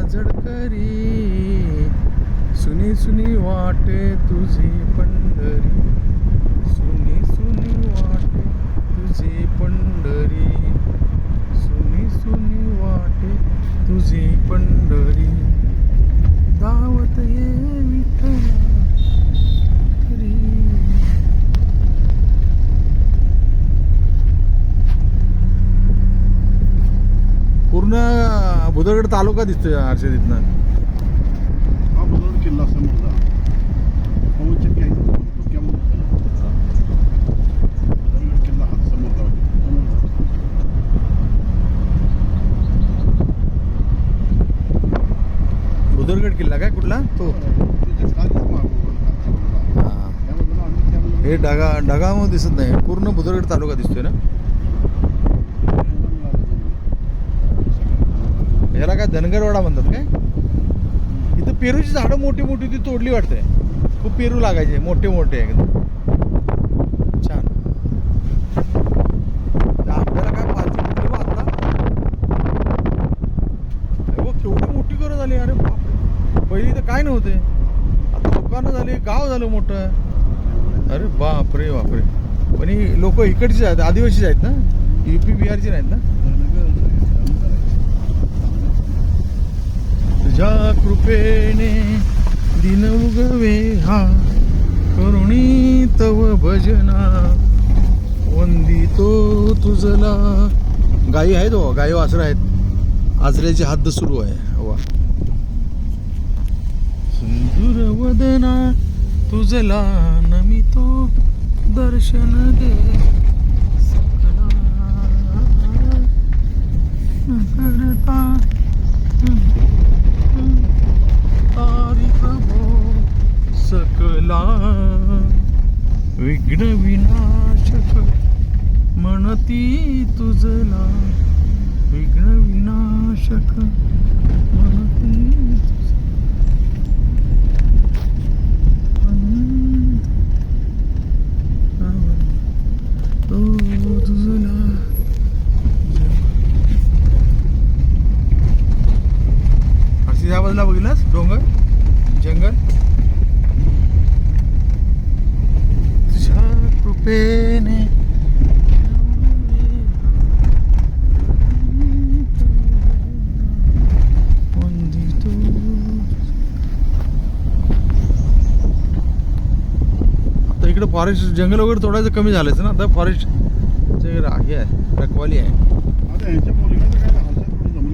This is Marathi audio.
झडकरी सुनी सुनी वाटे तुझी पंढरी, सुनी सुनी वाटे तुझी पंढरी, सुनी सुनी वाटे तुझी पंढरी, दावत ये विठ्ठला घरी. पूर्ण बुधगड तालुका दिसतोय हर्षद इथनं. हा बुधगड किल्ला समोरचा पवनचक्की आहे डोक्यावर बुधगड किल्ला हा समोरचा बुधगड किल्ला काय कुठला तो? हे ढगामध्ये दिसत नाही, पूर्ण बुधगड तालुका दिसतोय ना. याला काय धनगरवाडा म्हणतात काय? इथं पेरूची झाडं मोठी मोठी ती तोडली वाटते. खूप पेरू लागायचे मोठे मोठे एकदम छान. आपल्याला काय पालखी कुठली आता केवढी मोठी गरज झाली. अरे बापरे, पहिली तर काय नव्हते, आता दुकानं झाली, गाव झालं मोठं. अरे बापरे बापरे. पण ही लोक इकडचीच आहेत, आदिवासीच आहेत ना, UP बिहारची नाहीत ना. तुझ्या कृपेने दिन उगवे हा, करुणी तव भजना, वंदितो तुझला. गायी आहेत हो, गायी वासरं आहेत. आजऱ्याची हद्द सुरू आहे. वा सुंदर वदना तुझला नमितो दर्शन दे सकला करता तारिक भो सकला, विघ्न विनाशक म्हणती तुझला, विघ्न विनाशक म्हणती तुझला. हर्षद या बाजूला बघितलास डोंगर जंगल. तुझ्या कृपेने आता इकडे फॉरेस्ट जंगल वगैरे तोडायचं कमी झालंच ना. आता फॉरेस्ट हे आहे, रखवाली आहे. आता ह्यांच्या मुलीला काय